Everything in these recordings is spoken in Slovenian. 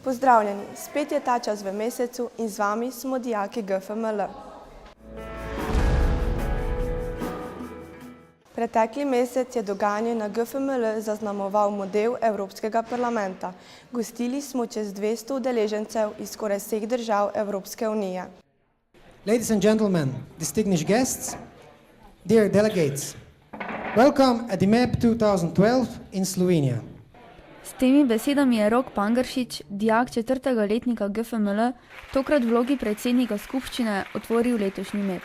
Pozdravljeni, spet je ta čas v mesecu in z vami smo dijaki GFML. Pretekli mesec je dogajanje na GFML zaznamoval model Evropskega parlamenta. Gostili smo čez 200 udeležencev iz skoraj vseh držav Evropske unije. Ladies and gentlemen, distinguished guests, dear delegates, welcome at the MAP 2012 in Slovenia. S temi besedami je Rok Pangršič, dijak 4. letnika GFML, tokrat v vlogi predsednika skupščine otvoril letošnji MEP.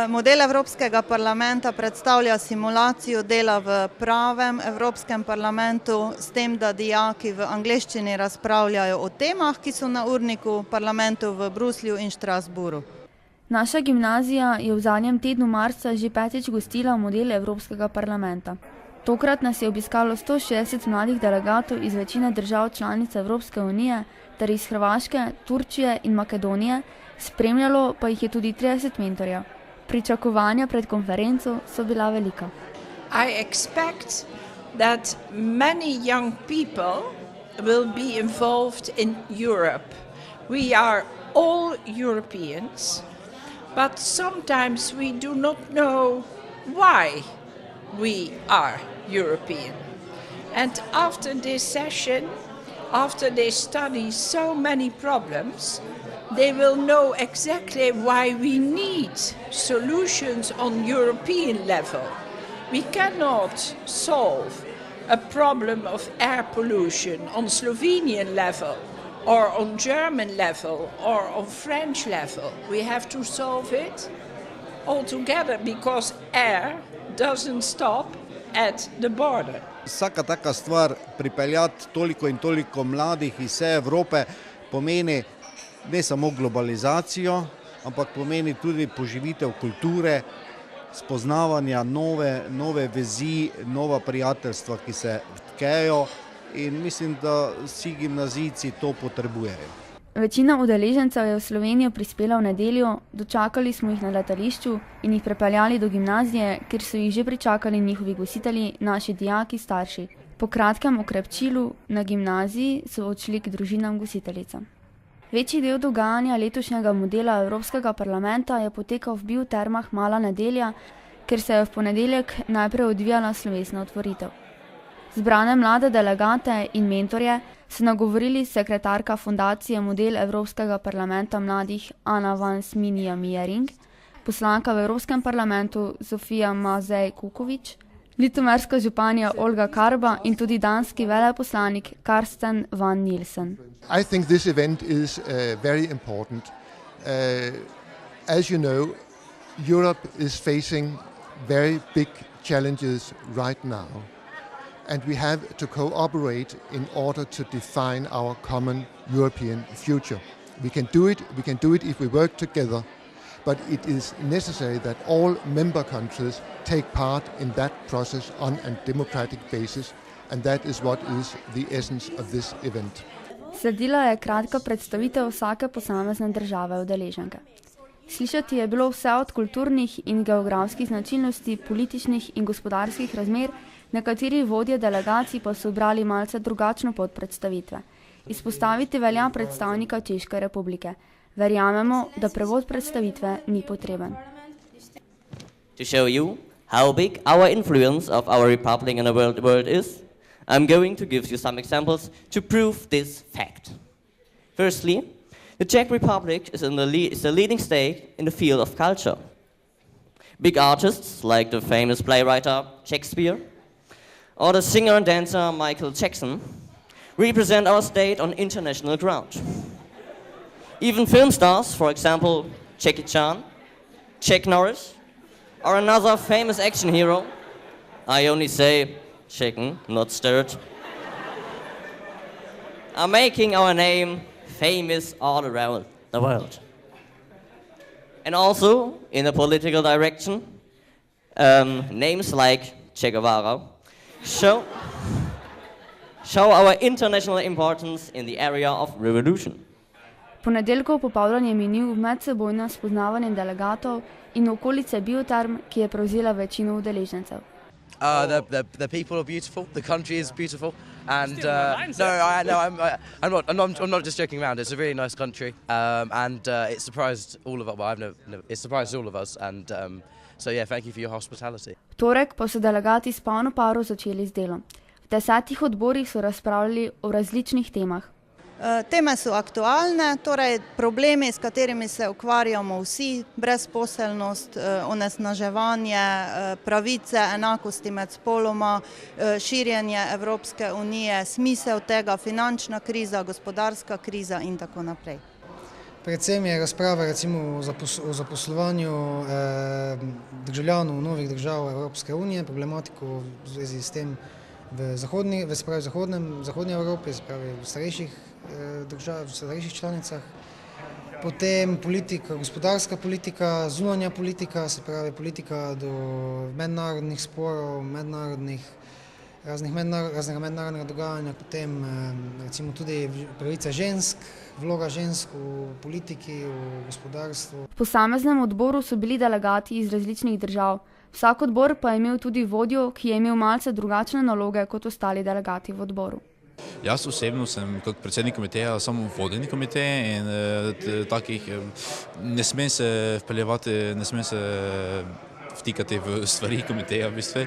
Model Evropskega parlamenta predstavlja simulacijo dela v pravem Evropskem parlamentu s tem, da dijaki v angleščini razpravljajo o temah, ki so na urniku parlamentu v Bruslju in Štrasburu. Naša gimnazija je v zadnjem tednu marca že 5. gostila model Evropskega parlamenta. Tokrat nas je obiskalo 160 mladih delegatov iz večine držav članic Evropske unije ter iz Hrvaške, Turčije in Makedonije, spremljalo pa jih je tudi 30 mentorjev. Pričakovanja pred konferenco so bila velika. I expect that many young people will be involved in Europe. We are all Europeans, but sometimes we do not know why we are European. And after this session, after they study so many problems, they will know exactly why we need solutions on European level. We cannot solve a problem of air pollution on Slovenian level or on German level or on French level. We have to solve it all together because air doesn't stop at the border. Vsaka taka stvar pripeljati toliko in toliko mladih iz vse Evrope pomeni ne samo globalizacijo, ampak pomeni tudi poživitev kulture, spoznavanja nove vezi, nova prijateljstva, ki se tkejo, in mislim, da vsi gimnazijci to potrebujejo. Večina udeležencev je v Slovenijo prispela v nedeljo, dočakali smo jih na letališču in jih prepeljali do gimnazije, kjer so jih že pričakali njihovi gostitelji, naši dijaki, starši. Po kratkem okrepčilu na gimnaziji so odšli k družinam gostiteljicam. Večji del dogajanja letošnjega modela Evropskega parlamenta je potekal v Biotermah Mala nedelja, ker se je v ponedeljek najprej odvijala slovesna otvoritev. Zbrane mlade delegate in mentorje so nagovorili sekretarka fundacije Model Evropskega parlamenta mladih Ana van Sminija-Mijering, poslanka v Evropskem parlamentu Zofija Mazej-Kukovič, litomerska županja Olga Karba in tudi danski veleposlanik Karsten van Nielsen. I think this event is very important. As you know, Europe is facing very big challenges right now, and we have to cooperate in order to define our common European future. We can do it if we work together, but it is necessary that all member countries take part in that process on a democratic basis, and that is what is the essence of this event. Sledila je kratka predstavitev vsake posamezne države udeleženke. Slišati je bilo vse od kulturnih in geografskih značilnosti, političnih in gospodarskih razmer, nekateri vodje delegacij pa so ubrali malce drugačno pot predstavitve. Izpostaviti velja predstavnika Češke republike. Verjamemo, da prevod predstavitve ni potreben. To show you how big our influence of our republic in the world is, I'm going to give you some examples to prove this fact. Firstly, the Czech Republic is the leading state in the field of culture. Big artists like the famous playwright Shakespeare or the singer and dancer Michael Jackson represent our state on international ground. Even film stars, for example, Jackie Chan, Chuck Norris, or another famous action hero, I only say chicken, not stirred, are making our name famous all around the world. And also, in the political direction, names like Che Guevara show our international importance in the area of revolution. Ponedeljkov popoldan je minil v medsebojno spoznavanje delegatov in okolice Bioterm, ki je prevzela večino udeležencev. The people are beautiful, the country is beautiful, And I'm not just joking around. It's a really nice country, and it surprised all of us. Well, it surprised all of us, and so yeah, thank you for your hospitality. V torek pa so delegati s polno paro začeli z delom. V 10 odborih so razpravljali o različnih temah. Teme so aktualne, torej problemi, s katerimi se ukvarjamo vsi, brezposelnost, onesnaževanje, pravice, enakosti med spoloma, širjenje Evropske unije, smisel tega, finančna kriza, gospodarska kriza in tako naprej. Predvsem je razprava recimo o zaposlovanju državljanov novih držav Evropske unije, problematiko v zvezi s tem v zahodnji Evropi, v starejših držav, v starejših članicah. Potem politika, gospodarska politika, zunanja politika, se pravi politika do mednarodnih sporov, raznega mednarodnega dogajanja, potem recimo tudi pravice žensk, vloga žensk v politiki, v gospodarstvu. V posameznem odboru so bili delegati iz različnih držav. Vsak odbor pa je imel tudi vodjo, ki je imel malce drugačne naloge kot ostali delegati v odboru. Jaz osebno sem kot predsednik komiteja samo vodeni komiteje in takih ne smem se vpeljevati, ne smem se vtikati v stvari komiteja, v bistvu,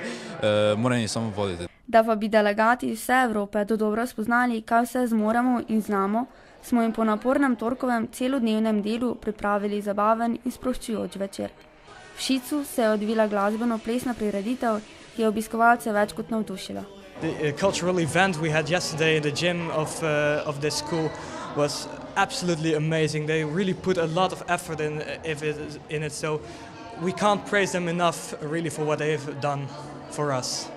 moram jih samo voditi. Da pa bi delegati iz vse Evrope dobro spoznali, kaj vse zmoremo in znamo, smo jim po napornem torkovem celodnevnem delu pripravili zabaven in sproščujoč večer. V Šicu se je odvila glasbeno-plesna prireditev, ki je obiskovalce več kot navdušila. The cultural event we had yesterday in the gym of this school was absolutely amazing. They really put a lot of effort in it, so we can't praise them enough really for what they've done for us.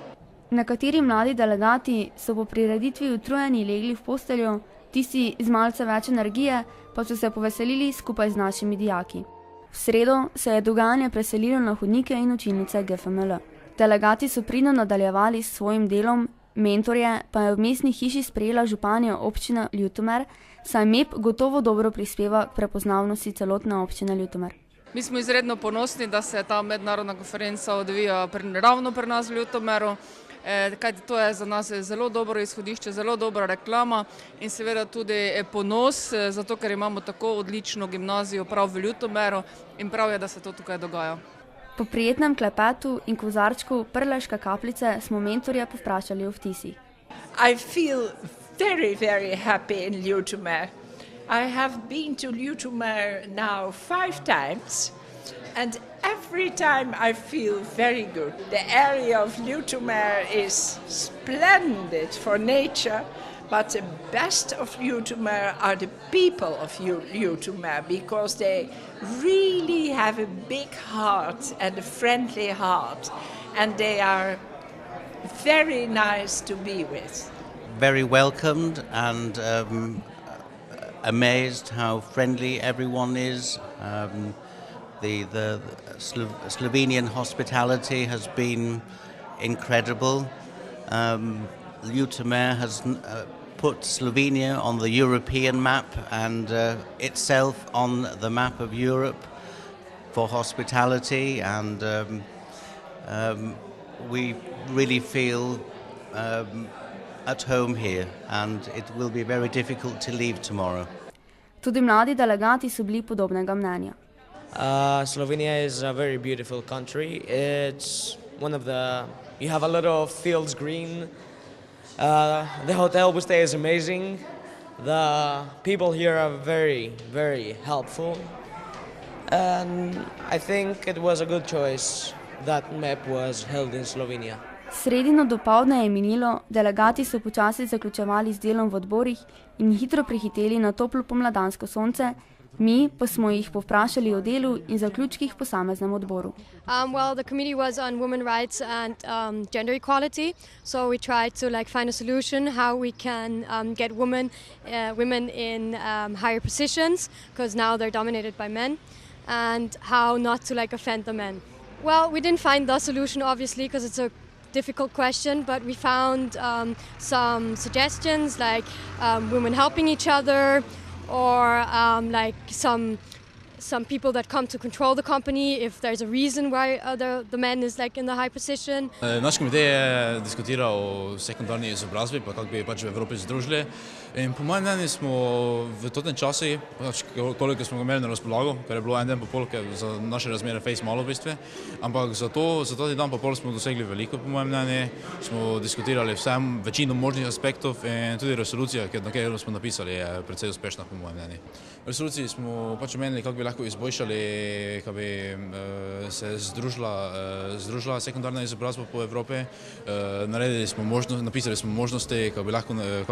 Nekateri mladi delegati so po prireditvi utrujeni legli v posteljo, tisti z malce več energije pa so se poveselili skupaj z našimi dijaki. V sredo se je dogajanje preselilo na hodnike in učilnice GFML. Delegati so pridno nadaljevali s svojim delom, mentorje pa je v mestni hiši sprejela županja občine Ljutomer, saj MEP gotovo dobro prispeva k prepoznavnosti celotne občine Ljutomer. Mi smo izredno ponosni, da se ta mednarodna konferenca odvija ravno pri nas v Ljutomeru, kajti to je za nas zelo dobro izhodišče, zelo dobra reklama in seveda tudi ponos, zato ker imamo tako odlično gimnazijo prav v Ljutomeru in prav je, da se to tukaj dogaja. Po prijetnem klepetu in kozarčku Prleške kapljice smo mentorje povprašali o vtisih. I feel very, very happy in Ljutomer. I have been to Ljutomer now 5 times and every time I feel very good. The area of Ljutomer is splendid for nature, but the best of Ljutomer are the people of Ljutomer because they really have a big heart and a friendly heart and they are very nice to be with. Very welcomed and amazed how friendly everyone is. The Slovenian hospitality has been incredible. Ljutomer has put Slovenia on the European map and itself on the map of Europe for hospitality, and we really feel at home here, and it will be very difficult to leave tomorrow. Tudi mladi delegati so bili podobnega mnenja. Slovenia is a very beautiful country. It's one of the, you have a lot of fields green. The hotel we stay is amazing. The people here are very, very helpful. And I think it was a good choice that MEP was held in Slovenia. Sredino dopoldne je minilo, delegati so počasi zaključevali z delom v odborih in hitro prihiteli na toplo pomladansko sonce, mi pa smo jih povprašali o delu in zaključkih posameznem odboru. Well, the committee was on women rights and gender equality, so we tried to find a solution how we can get women in higher positions, because now they're dominated by men, and how not to offend the men. Well, we didn't find the solution obviously because it's a difficult question, but we found some suggestions like women helping each other, or some some people that come to control the company, if there's a reason why the man is like in the high position. Naš komitej je diskutiral o sekundarni izobrazbi, pa kako bi pač v Evropi združili. In po mojem mnenju smo v tem času, pač koliko smo ga imeli na razpolago, ker je bilo en dan pa pol, ker za naše razmere fejs malo v bistvu, ampak za ta dan pa pol smo dosegli veliko, po mojem mnenju. Smo diskutirali večino možnih aspektov in tudi resolucija, na katero smo napisali, je precej uspešna, po mojem mnenju. V resoluciji smo pač omenili, kako bi lahko izboljšali, kako bi se združila sekundarna izobrazba po Evropi. Napisali smo možnosti, kako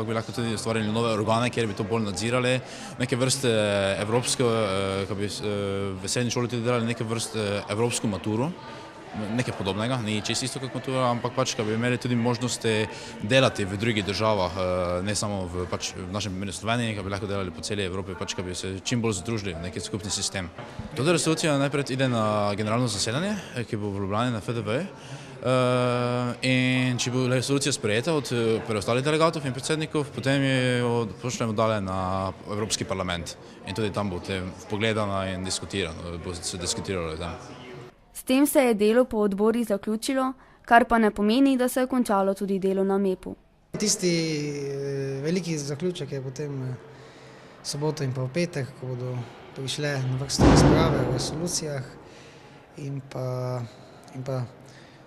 bi lahko tudi ustvarili nove organe, kjer bi to bolj nadzirali. Neke vrste evropsko, kako bi v srednji šoli tudi delali neke vrste evropsko maturo, nekaj podobnega, ni čisto isto kot matura, ampak pač, da bi imeli tudi možnosti delati v drugih državah, ne samo v našem primeru Sloveniji, da bi lahko delali po celi Evropi, pač, da bi se čim bolj združili v neki skupni sistem. Tota resolucija najprej ide na generalno zasedanje, ki bo v Ljubljani na FDV. In če bo resolucija sprejeta od preostalih delegatov in predsednikov, potem jo pošljemo dalje na Evropski parlament. In tudi tam bo vpogledana in bo se diskutiralo o tem. S tem se je delo po odborih zaključilo, kar pa ne pomeni, da se je končalo tudi delo na MEP-u. Tisti veliki zaključek je potem soboto in pa v petek, ko bodo prišle na vrsto razprave o resolucijah in pa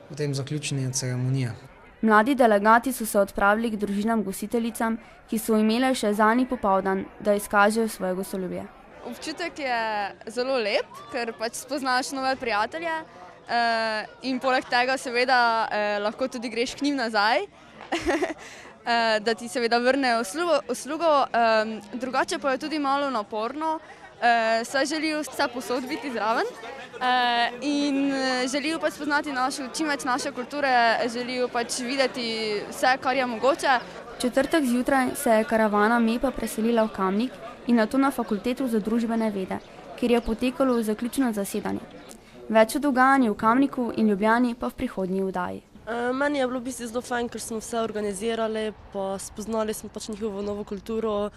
potem zaključna ceremonija. Mladi delegati so se odpravili k družinam gostiteljicam, ki so imele še zadnji popoldan, da izkažejo svoje gostoljubje. Občutek je zelo lep, ker pač spoznaš nove prijatelje in poleg tega seveda lahko tudi greš k njim nazaj, da ti seveda vrnejo uslugo. Drugače pa je tudi malo naporno, saj želijo vse posod biti zraven in želijo pač spoznati čim več naše kulture, želijo pač videti vse, kar je mogoče. V četrtek zjutraj se je karavana MEP-a preselila v Kamnik in nato na Fakulteto za družbene vede, kjer je potekalo zaključno zasedanje. Več o dogajanju v Kamniku in Ljubljani pa v prihodnji oddaji. Meni je bilo v bistvu zelo fajn, ker smo vse organizirali, pa spoznali smo pač njihovo novo kulturo,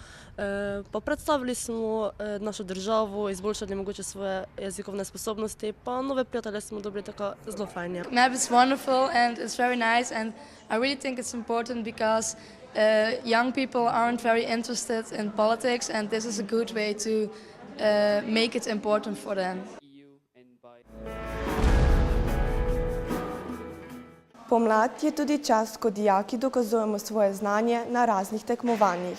pa predstavili smo našo državo, izboljšali mogoče svoje jezikovne sposobnosti, pa nove prijatelje smo dobili, tako zelo fajn. MEP is wonderful and it's very nice and I really think it's important because young people aren't very interested in politics and this is a good way to make it important for them. Pomlad je tudi čas, ko dijaki dokazujemo svoje znanje na raznih tekmovanjih.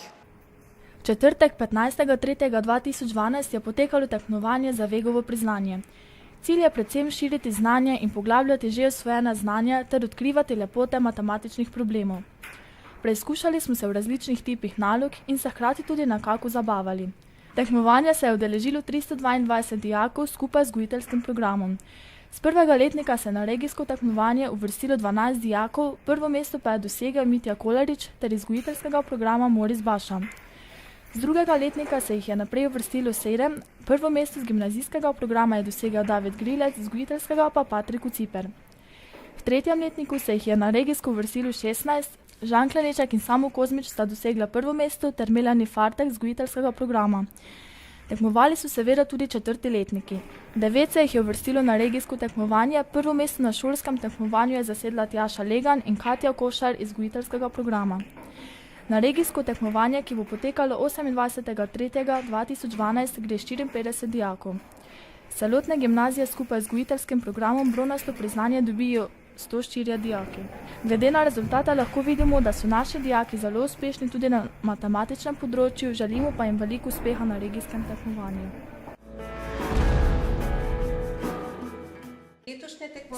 V četrtek 15.3.2012 je potekalo tekmovanje za Vegovo priznanje. Cilj je predvsem širiti znanje in poglabljati že osvojena znanja ter odkrivati lepote matematičnih problemov. Preizkušali smo se v različnih tipih nalog in se hkrati tudi nekako zabavali. Tekmovanje se je udeležilo 322 dijakov skupaj z vzgojiteljskim programom. Z prvega letnika se je na regijsko tekmovanje uvrstilo 12 dijakov, prvo mesto pa je dosegel Mitja Kolarič ter iz vzgojiteljskega programa Moris Baša. Z drugega letnika se jih je naprej uvrstilo 7, prvo mesto z gimnazijskega programa je dosegel David Grilec, z vzgojiteljskega pa Patrik Uciper. V tretjem letniku se jih je na regijsko uvrstilo 16, Žan Klaneček in Samo Kozmič sta dosegla prvo mesto ter Melanie Fartek z vzgojiteljskega programa. Tekmovali so seveda tudi četrti letniki. 9 se jih je uvrstilo na regijsko tekmovanje, prvo mesto na šolskem tekmovanju je zasedla Tjaša Legan in Katja Košar iz vzgojiteljskega programa. Na regijsko tekmovanje, ki bo potekalo 28.3.2012, gre 54 dijakov. Celotne gimnazije skupaj z vzgojiteljskim programom bronasto priznanje dobijo 104 dijaki. Glede na rezultate lahko vidimo, da so naši dijaki zelo uspešni tudi na matematičnem področju, želimo pa jim veliko uspeha na regijskem tekmovanju.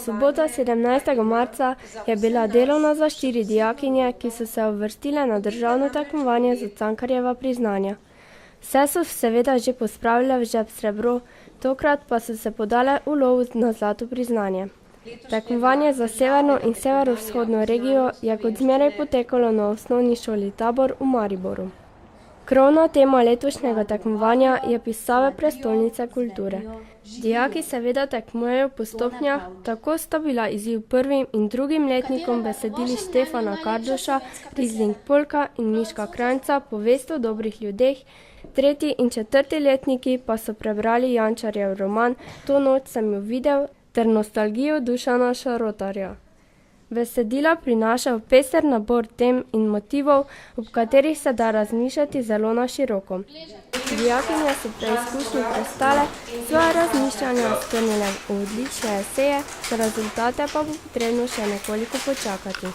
Sobota 17. marca je bila delovna za 4 dijakinje, ki so se uvrstile na državno tekmovanje za Cankarjeva priznanja. Vse so seveda že pospravile v žep srebro, tokrat pa so se podale v lov na zlato priznanje. Tekmovanje za severno in severovzhodno regijo je kot zmeraj potekalo na osnovni šoli Tabor v Mariboru. Krovna tema letošnjega tekmovanja je pisave prestolnice kulture. Dijaki seveda tekmujejo po stopnjah, tako sta bila izziv prvim in drugim letnikom besedili Štefana Kardoša, Rizling Polka in Miška Kranjca Povest o dobrih ljudeh 3. in 4. letniki pa so prebrali Jančarjev roman To noč sem jo videl ter Nostalgijo Dušana Šarotarja. Besedila prinašajo pester nabor tem in motivov, ob katerih se da razmišljati zelo na široko. Dijakinje so preizkušnji prestale, svoje razmišljanja strnile v odlične eseje, za rezultate pa bo potrebno še nekoliko počakati.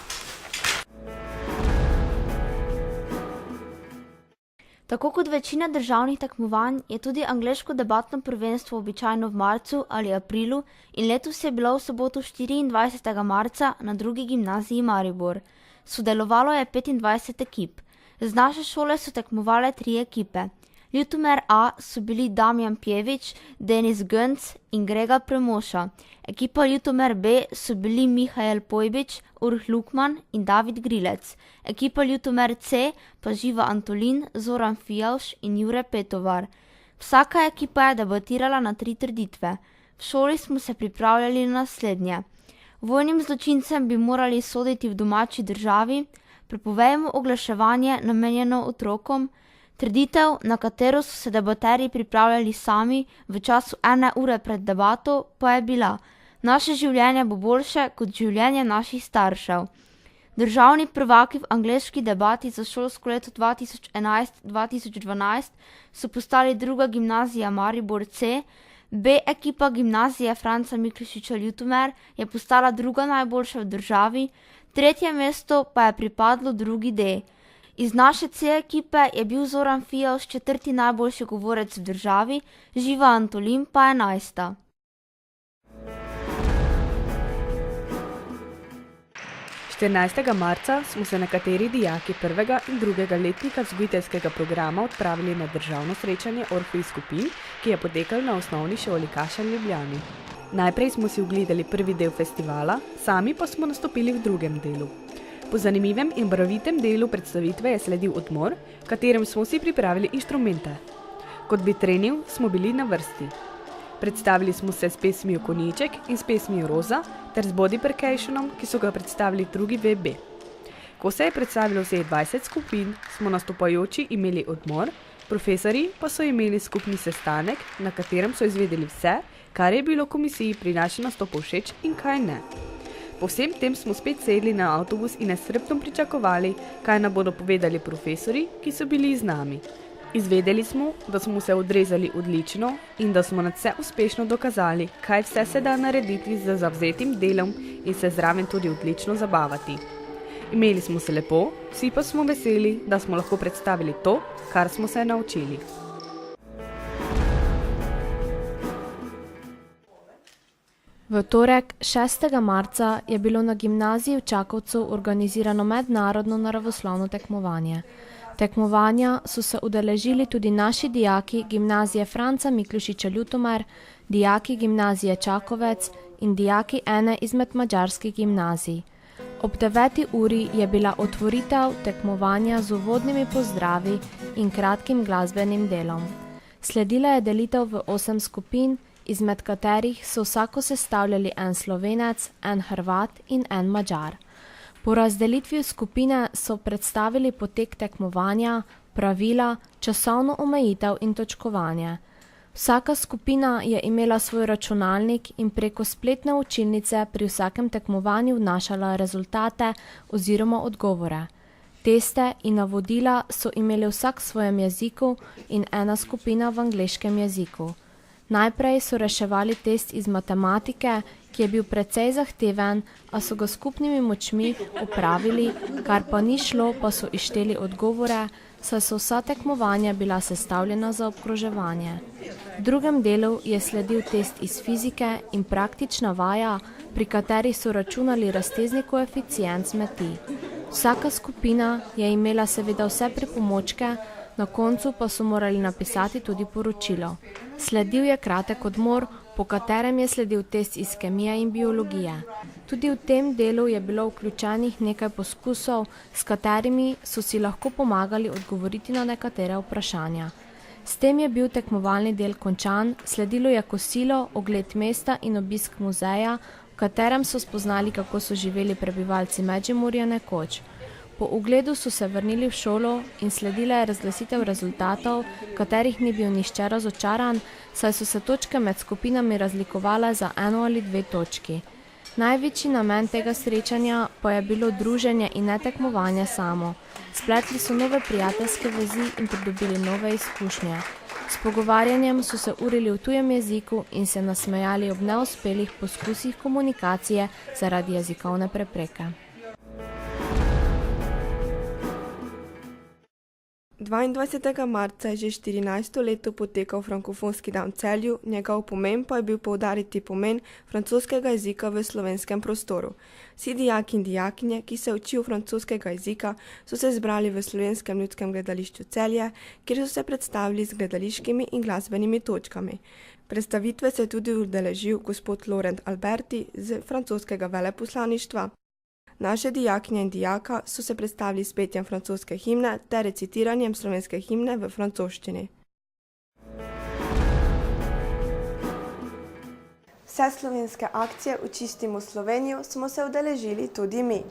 Tako kot večina državnih tekmovanj je tudi angleško debatno prvenstvo običajno v marcu ali aprilu in letos je bilo v soboto 24. marca na drugi gimnaziji Maribor. Sodelovalo je 25 ekip. Z naše šole so tekmovale 3 ekipe. Ljutomer A so bili Damjan Pjevič, Denis Gönc in Grega Premoša. Ekipa Ljutomer B so bili Mihael Pojbič, Urh Lukman in David Grilec. Ekipa Ljutomer C pa Živa Antolin, Zoran Fijavš in Jure Petovar. Vsaka ekipa je debatirala na 3 trditve. V šoli smo se pripravljali na naslednje. Vojnim zločincem bi morali soditi v domači državi, prepovejmo oglaševanje namenjeno otrokom. Trditev, na katero so se debaterji pripravljali sami v času 1 ure pred debato, pa je bila: naše življenje bo boljše kot življenje naših staršev. Državni prvaki v angleški debati za šolsko leto 2011-2012 so postali druga gimnazija Maribor C, B ekipa gimnazije Franca Miklošiča Ljutomer je postala druga najboljša v državi, 3. mesto pa je pripadlo drugi D. Iz naše C ekipe je bil Zoran Fijavš 4. najboljši govorec v državi, Živa Antolin pa 11. Marca smo se nekateri dijaki 1. in 2. letnika vzgojiteljskega programa odpravili na državno srečanje Orfej skupin, ki je potekalo na osnovni šoli Kašelj v Ljubljani. Najprej smo si ogledali prvi del festivala, sami pa smo nastopili v drugem delu. Po zanimivem in barvitem delu predstavitve je sledil odmor, v katerem smo si pripravili inštrumente. Kot bi trenil, smo bili na vrsti. Predstavili smo se s pesmijo Konjiček in s pesmijo Roza ter z body percussionom, ki so ga predstavili drugi VB. Ko se je predstavilo vseh 20 skupin, smo nastopajoči imeli odmor, profesorji pa so imeli skupni sestanek, na katerem so izvedeli vse, kar je bilo komisiji pri našem nastopu všeč in kaj ne. Po vsem tem smo spet sedli na avtobus in nestrpno pričakovali, kaj nam bodo povedali profesorji, ki so bili z nami. Izvedeli smo, da smo se odrezali odlično in da smo nadvse uspešno dokazali, kaj vse se da narediti z zavzetim delom in se zraven tudi odlično zabavati. Imeli smo se lepo, vsi pa smo veseli, da smo lahko predstavili to, kar smo se naučili. V torek, 6. marca, je bilo na gimnaziji v Čakovcu organizirano mednarodno naravoslovno tekmovanje. Tekmovanja so se udeležili tudi naši dijaki gimnazije Franca Miklošiča Ljutomer, dijaki gimnazije Čakovec in dijaki ene izmed madžarskih gimnazij. Ob 9. uri je bila otvoritev tekmovanja z uvodnimi pozdravi in kratkim glasbenim delom. Sledila je delitev v 8 skupin, izmed katerih so vsako sestavljali en Slovenec, en Hrvat in en Madžar. Po razdelitvi skupine so predstavili potek tekmovanja, pravila, časovno omejitev in točkovanje. Vsaka skupina je imela svoj računalnik in preko spletne učilnice pri vsakem tekmovanju vnašala rezultate oziroma odgovore. Teste in navodila so imeli vsak v svojem jeziku in ena skupina v angleškem jeziku. Najprej so reševali test iz matematike, ki je bil precej zahteven, a so ga skupnimi močmi opravili, kar pa ni šlo, pa so izšteli odgovore, saj so vsa tekmovanja bila sestavljena za obkroževanje. V drugem delu je sledil test iz fizike in praktična vaja, pri kateri so računali raztezni koeficient smeti. Vsaka skupina je imela seveda vse pripomočke, na koncu pa so morali napisati tudi poročilo. Sledil je kratek odmor, po katerem je sledil test iz kemije in biologije. Tudi v tem delu je bilo vključenih nekaj poskusov, s katerimi so si lahko pomagali odgovoriti na nekatere vprašanja. S tem je bil tekmovalni del končan, sledilo je kosilo, ogled mesta in obisk muzeja, v katerem so spoznali, kako so živeli prebivalci Medžimurja nekoč. Po ugledu so se vrnili v šolo in sledila je razglasitev rezultatov, katerih ni bil nihče razočaran, saj so se točke med skupinami razlikovale za 1 ali 2 točki. Največji namen tega srečanja pa je bilo druženje in ne tekmovanje samo. Spletli so nove prijateljske vezi in pridobili nove izkušnje. S pogovarjanjem so se urili v tujem jeziku in se nasmejali ob neuspelih poskusih komunikacije zaradi jezikovne prepreke. 22. marca je že 14. leto potekal frankofonski dan v Celju, njegov pomen pa je bil poudariti pomen francoskega jezika v slovenskem prostoru. Vsi dijaki in dijakinje, ki se učijo francoskega jezika, so se zbrali v Slovenskem ljudskem gledališču Celje, kjer so se predstavili z gledališkimi in glasbenimi točkami. Predstavitve se je tudi udeležil gospod Laurent Alberti z francoskega veleposlaništva. Naše dijakinje in dijaka so se predstavili s petjem francoske himne ter recitiranjem slovenske himne v francoščini. Vse slovenske akcije Očistimo Slovenijo smo se udeležili tudi mi.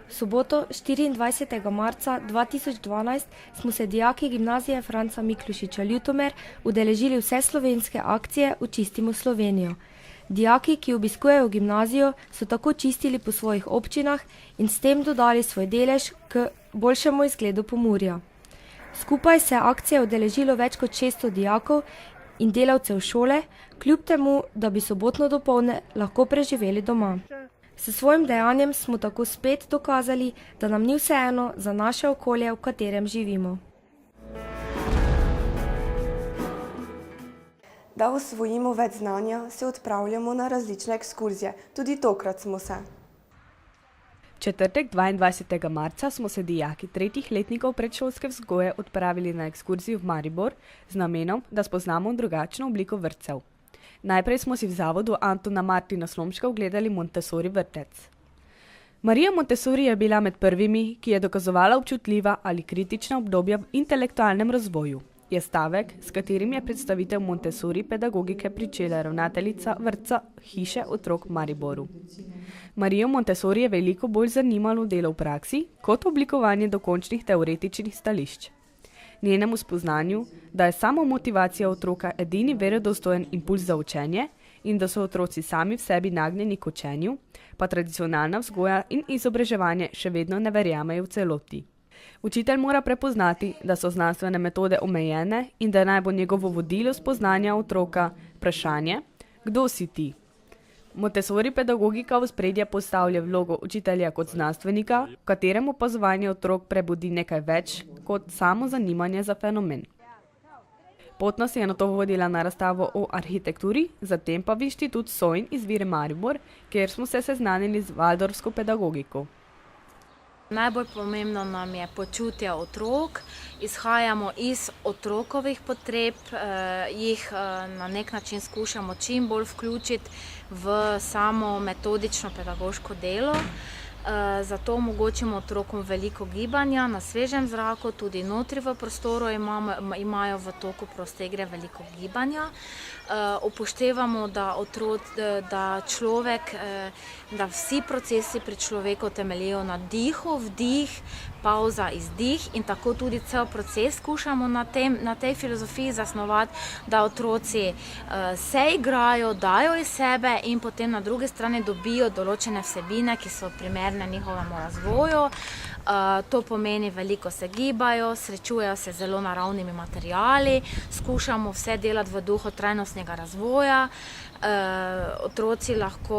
V soboto 24. marca 2012 smo se dijaki gimnazije Franca Miklošiča Ljutomer udeležili vse slovenske akcije Očistimo Slovenijo. Dijaki, ki obiskujejo gimnazijo, so tako čistili po svojih občinah in s tem dodali svoj delež k boljšemu izgledu Pomurja. Skupaj se je akcije udeležilo več kot 600 dijakov in delavcev šole, kljub temu, da bi sobotno dopoldne lahko preživeli doma. S svojim dejanjem smo tako spet dokazali, da nam ni vseeno za naše okolje, v katerem živimo. Da osvojimo več znanja, se odpravljamo na različne ekskurzije. Tudi tokrat smo se. Četrtek 22. marca smo se dijaki 3. letnikov predšolske vzgoje odpravili na ekskurzijo v Maribor z namenom, da spoznamo drugačno obliko vrtcev. Najprej smo si v zavodu Antona Martina Slomška ogledali Montessori vrtec. Marija Montessori je bila med prvimi, ki je dokazovala občutljiva ali kritična obdobja v intelektualnem razvoju. Je stavek, s katerim je predstavitev Montessori pedagogike pričela ravnateljica vrtca Hiše otrok v Mariboru. Marijo Montessori je veliko bolj zanimalo delo v praksi, kot oblikovanje dokončnih teoretičnih stališč. Njenemu spoznanju, da je samo motivacija otroka edini verodostojen impuls za učenje in da so otroci sami v sebi nagnjeni k učenju, pa tradicionalna vzgoja in izobraževanje še vedno ne verjamejo v celoti. Učitelj mora prepoznati, da so znanstvene metode omejene in da naj bo njegovo vodilo spoznanja otroka vprašanje, kdo si ti? Montessori pedagogika v ospredje postavlja vlogo učitelja kot znanstvenika, v katerem opazovanje otrok prebudi nekaj več kot samo zanimanje za fenomen. Pot nas je nato vodila na razstavo o arhitekturi, zatem pa v inštitut Sojn izvire Maribor, kjer smo se seznanili z valdorfsko pedagogiko. Najbolj pomembno nam je počutje otrok, izhajamo iz otrokovih potreb, jih na nek način skušamo čim bolj vključiti v samo metodično pedagoško delo. Zato omogočimo otrokom veliko gibanja na svežem zraku, tudi notri v prostoru imajo v toku proste igre veliko gibanja. Upoštevamo, da vsi procesi pri človeku temeljijo na dihu, vdih, pauza, izdih in tako tudi cel proces skušamo na tej filozofiji zasnovati, da otroci se igrajo, dajo iz sebe in potem na drugi strani dobijo določene vsebine, ki so primerne njihovemu razvoju. To pomeni, veliko se gibajo, srečujejo se z zelo naravnimi materiali, skušamo vse delati v duhu trajnostnega razvoja. Otroci lahko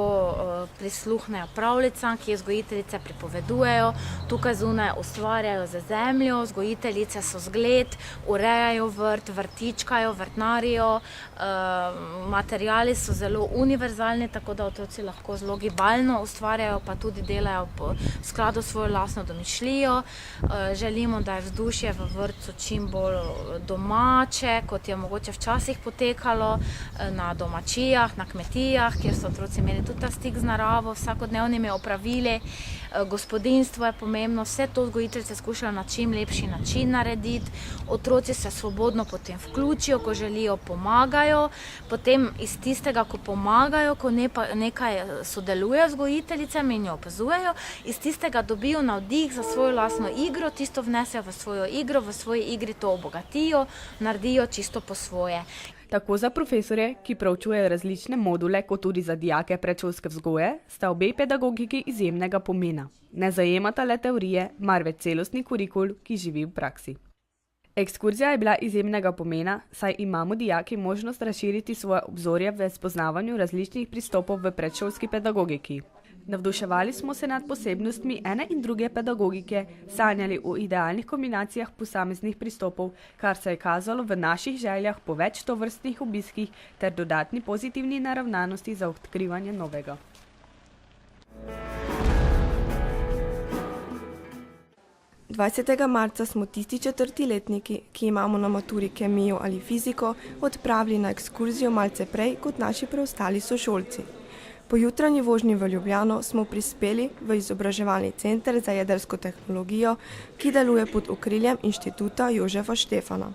prisluhnejo pravljicam, ki jih vzgojiteljice pripovedujejo, tukaj zunaj ustvarjajo z zemljo, vzgojiteljice so zgled, urejajo vrt, vrtičkajo, vrtnarijo, materiali so zelo univerzalni, tako da otroci lahko zelo gibalno ustvarjajo, pa tudi delajo v skladu s svojo lastno domišljijo. Želimo, da je vzdušje v vrtcu čim bolj domače, kot je mogoče včasih potekalo na domačijah, na kmetijah, kjer so otroci imeli tudi ta stik z naravo, vsakodnevnimi opravili. Gospodinjstvo je pomembno, vse to vzgojiteljice skušajo na čim lepši način narediti. Otroci se svobodno potem vključijo, ko želijo, pomagajo. Potem iz tistega, ko pomagajo, ko nekaj sodelujejo z vzgojiteljicami in jo opazujejo, iz tistega dobijo navdih za svojo lastno igro, tisto vnesejo v svojo igro, v svoji igri to obogatijo, naredijo čisto po svoje. Tako za profesorje, ki proučujejo različne module, kot tudi za dijake predšolske vzgoje, sta obe pedagogiki izjemnega pomena. Ne zajemata le teorije, marveč celostni kurikul, ki živi v praksi. Ekskurzija je bila izjemnega pomena, saj imamo dijaki možnost razširiti svoje obzorje v spoznavanju različnih pristopov v predšolski pedagogiki. Navduševali smo se nad posebnostmi ene in druge pedagogike, sanjali o idealnih kombinacijah posameznih pristopov, kar se je kazalo v naših željah po več tovrstnih obiskih ter dodatni pozitivni naravnanosti za odkrivanje novega. – 20. marca smo tisti 4. letniki, ki imamo na maturi kemijo ali fiziko, odpravili na ekskurzijo malce prej kot naši preostali sošolci. Po jutranji vožnji v Ljubljano smo prispeli v izobraževalni center za jedrsko tehnologijo, ki deluje pod okriljem Inštituta Jožefa Štefana.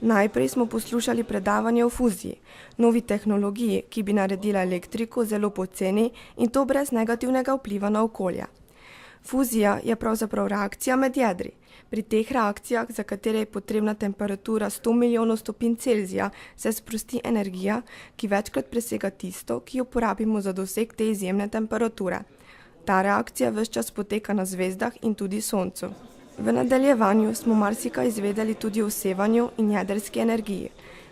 Najprej smo poslušali predavanje o fuziji, novi tehnologiji, ki bi naredila elektriko zelo poceni in to brez negativnega vpliva na okolje. Fuzija je pravzaprav reakcija med jedri. Pri teh reakcijah, za katere je potrebna temperatura 100 milijonov stopinj Celzija, se sprosti energija, ki večkrat presega tisto, ki jo porabimo za doseg te izjemne temperature. Ta reakcija ves čas poteka na zvezdah in tudi Soncu. V nadaljevanju smo marsikaj izvedeli tudi o sevanju in jedrski energiji.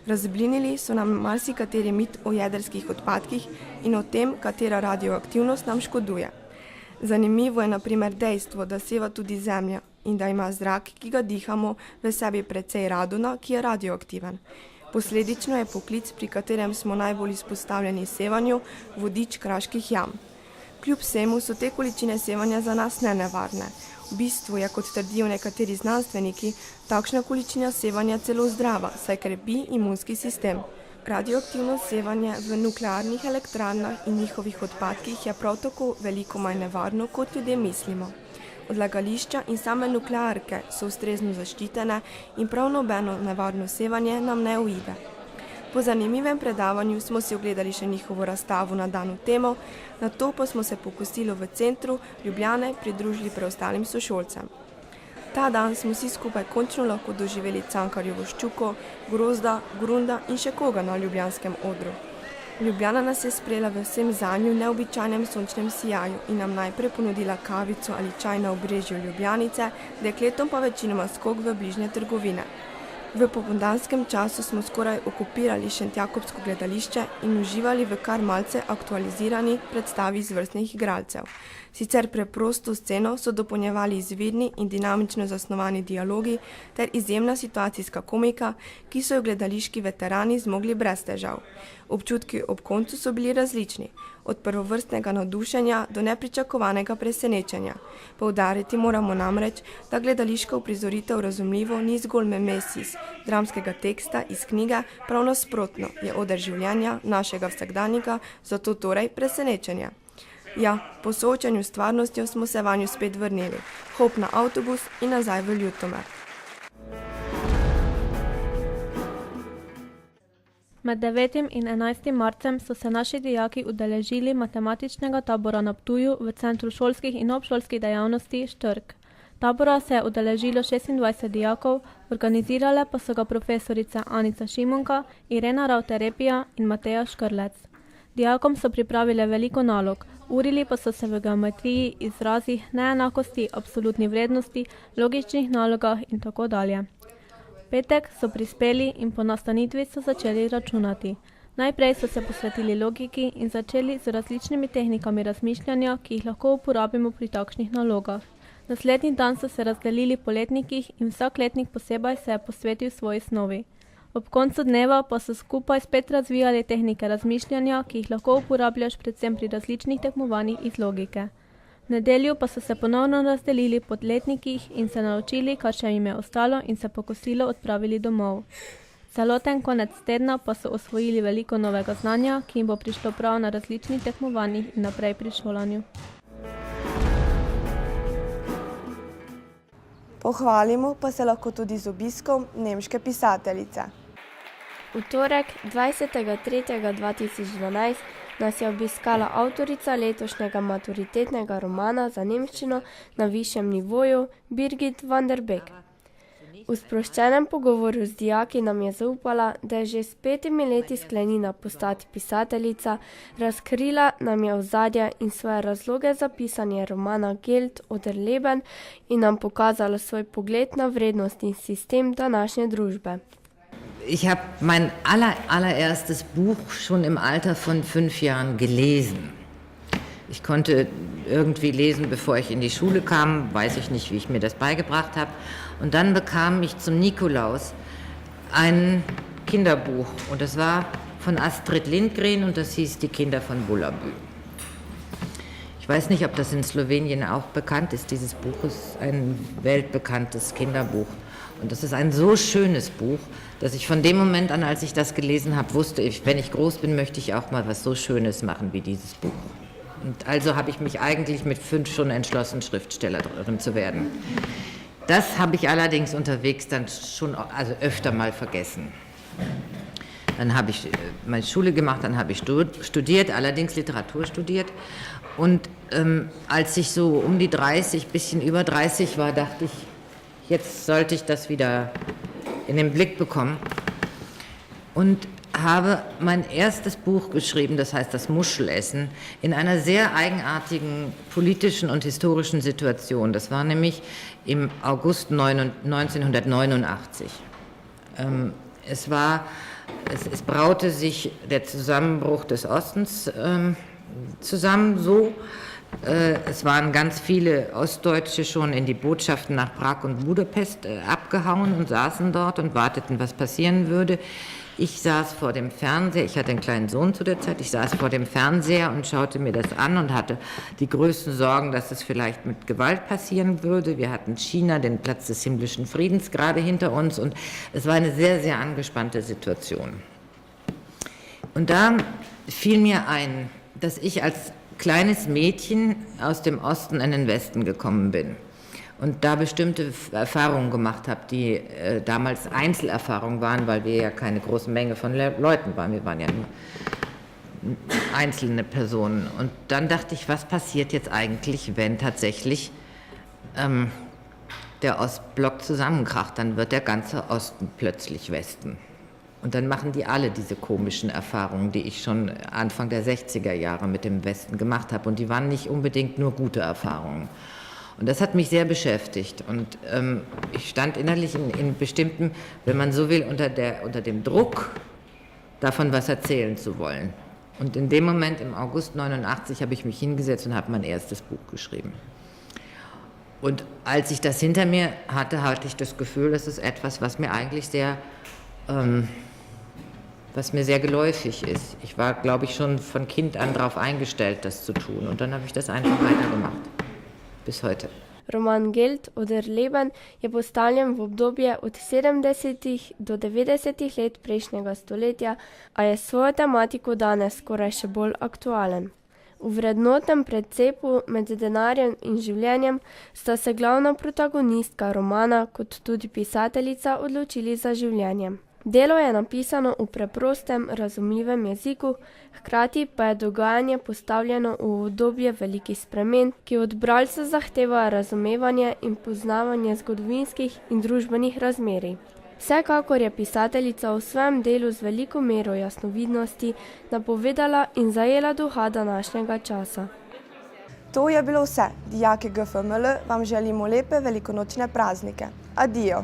Razblinili so nam marsikateri mit o jedrskih odpadkih in o tem, katera radioaktivnost nam škoduje. Zanimivo je na primer dejstvo, da seva tudi Zemlja in da ima zrak, ki ga dihamo, v sebi precej radona, ki je radioaktiven. Posledično je poklic, pri katerem smo najbolj izpostavljeni sevanju, vodič kraških jam. Kljub vsemu so te količine sevanja za nas nenevarne. V bistvu je, kot trdijo nekateri znanstveniki, takšna količina sevanja celo zdrava, saj krepi imunski sistem. Radioaktivno sevanje v nuklearnih elektrarnah in njihovih odpadkih je prav tako veliko manj nevarno, kot ljudje mislimo. Odlagališča in same nuklearke so ustrezno zaščitene in prav nobeno nevarno sevanje nam ne uide. Po zanimivem predavanju smo si ogledali še njihovo razstavo na danu temo, nato pa smo se po kosilu v centru Ljubljane pridružili preostalim sošolcem. Ta dan smo vsi skupaj končno lahko doživeli Cankarjevo ščuko, Grozda, Grunda in še koga na ljubljanskem odru. Ljubljana nas je sprejela v vsem zanju neobičajnem sončnem sijaju in nam najprej ponudila kavico ali čaj na obrežju Ljubljanice, dekletom pa večinoma skok v bližnje trgovine. V popoldanskem času smo skoraj okupirali Šentjakobsko gledališče in uživali v kar malce aktualizirani predstavi izvrstnih igralcev. Sicer preprosto sceno so dopolnjevali izvirni in dinamično zasnovani dialogi ter izjemna situacijska komika, ki so jo gledališki veterani zmogli brez težav. Občutki ob koncu so bili različni, od prvovrstnega navdušenja do nepričakovanega presenečenja. Poudariti moramo namreč, da gledališka uprizoritev razumljivo ni zgolj memes iz dramskega teksta iz knjige, prav nasprotno je oder življenja našega vsakdanjika, zato torej presenečenje. Ja, po soočanju s stvarnostjo smo se vanju spet vrnili, hop na avtobus in nazaj v Ljutomer. Med 9. in 11. marcem so se naši dijaki udeležili matematičnega tabora na Ptuju v Centru šolskih in obšolskih dejavnosti Štrk. Tabora se je udeležilo 26 dijakov, organizirale pa so ga profesorica Anica Šimunka, Irena Ravterepija in Mateja Škrlec. Dijakom so pripravile veliko nalog, urili pa so se v geometriji, izrazih, neenakosti, absolutni vrednosti, logičnih nalogah in tako dalje. V petek so prispeli in po nastanitvi so začeli računati. Najprej so se posvetili logiki in začeli z različnimi tehnikami razmišljanja, ki jih lahko uporabimo pri takšnih nalogah. Naslednji dan so se razdelili po letnikih in vsak letnik posebej se je posvetil svoji snovi. Ob koncu dneva pa so skupaj spet razvijali tehnike razmišljanja, ki jih lahko uporabljaš predvsem pri različnih tekmovanjih iz logike. V nedeljo pa so se ponovno razdelili po letnikih in se naučili, kar še jim je ostalo, in se po kosilu odpravili domov. Celoten konec tedna pa so osvojili veliko novega znanja, ki jim bo prišlo prav na različnih tekmovanjih in naprej pri šolanju. Pohvalimo pa se lahko tudi z obiskom nemške pisateljice. V torek 20.3.2012 nas je obiskala avtorica letošnjega maturitetnega romana za nemščino na višjem nivoju Birgit van der Beek. V sproščenem pogovoru z dijaki nam je zaupala, da je že s 5 leti sklenila postati pisateljica, razkrila nam je ozadje in svoje razloge za pisanje romana Geld oder Leben in nam pokazala svoj pogled na vrednost in sistem današnje družbe. Ich habe mein allererstes Buch schon im Alter von 5 Jahren gelesen. Ich konnte irgendwie lesen, bevor ich in die Schule kam, weiß ich nicht, wie ich mir das beigebracht habe. Und dann bekam ich zum Nikolaus ein Kinderbuch und das war von Astrid Lindgren und das hieß Die Kinder von Bullabü. Ich weiß nicht, ob das in Slowenien auch bekannt ist. Dieses Buch ist ein weltbekanntes Kinderbuch. Und das ist ein so schönes Buch, dass ich von dem Moment an, als ich das gelesen habe, wusste, wenn ich groß bin, möchte ich auch mal was so Schönes machen wie dieses Buch. Und also habe ich mich eigentlich mit 5 schon entschlossen, Schriftstellerin zu werden. Das habe ich allerdings unterwegs dann schon öfter mal vergessen. Dann habe ich meine Schule gemacht, dann habe ich studiert, allerdings Literatur studiert. Und als ich so um die 30, bisschen über 30 war, dachte ich, jetzt sollte ich das wieder in den Blick bekommen. Und habe mein erstes Buch geschrieben, das heißt Das Muschelessen, in einer sehr eigenartigen politischen und historischen Situation. Das war nämlich im August 1989. Es braute sich der Zusammenbruch des Ostens zusammen so. Es waren ganz viele Ostdeutsche schon in die Botschaften nach Prag und Budapest abgehauen und saßen dort und warteten, was passieren würde. Ich saß vor dem Fernseher, ich hatte einen kleinen Sohn zu der Zeit, ich saß vor dem Fernseher und schaute mir das an und hatte die größten Sorgen, dass es vielleicht mit Gewalt passieren würde. Wir hatten China, den Platz des himmlischen Friedens, gerade hinter uns und es war eine sehr, sehr angespannte Situation. Und da fiel mir ein, dass ich als kleines Mädchen aus dem Osten in den Westen gekommen bin und da bestimmte Erfahrungen gemacht habe, die damals Einzelerfahrungen waren, weil wir ja keine große Menge von Leuten waren. Wir waren ja nur einzelne Personen. Und dann dachte ich, was passiert jetzt eigentlich, wenn tatsächlich der Ostblock zusammenkracht? Dann wird der ganze Osten plötzlich Westen. Und dann machen die alle diese komischen Erfahrungen, die ich schon Anfang der 60er Jahre mit dem Westen gemacht habe. Und die waren nicht unbedingt nur gute Erfahrungen. Und das hat mich sehr beschäftigt. Und ich stand innerlich in bestimmten, wenn man so will, unter dem Druck, davon was erzählen zu wollen. Und in dem Moment, im August 89, habe ich mich hingesetzt und habe mein erstes Buch geschrieben. Und als ich das hinter mir hatte ich das Gefühl, das ist etwas, was mir eigentlich sehr geläufig ist. Ich war, glaube ich, schon von Kind an darauf eingestellt, das zu tun. Und dann habe ich das einfach weitergemacht. Bis heute. Roman Geld oder Leben je postavljen v obdobje od 70. do 90. let prejšnjega stoletja, a je svojo tematiko danes skoraj še bolj aktualen. V vrednotnem precepu med denarjem in življenjem sta se glavna protagonistka romana kot tudi pisateljica odločili za življenjem. Delo je napisano v preprostem, razumljivem jeziku, hkrati pa je dogajanje postavljeno v obdobje velikih sprememb, ki od bralca zahtevajo razumevanje in poznavanje zgodovinskih in družbenih razmerij. Vsekakor je pisateljica v svojem delu z veliko mero jasnovidnosti napovedala in zajela duha današnjega časa. To je bilo vse. Dijaki GFML vam želimo lepe velikonočne praznike. Adijo!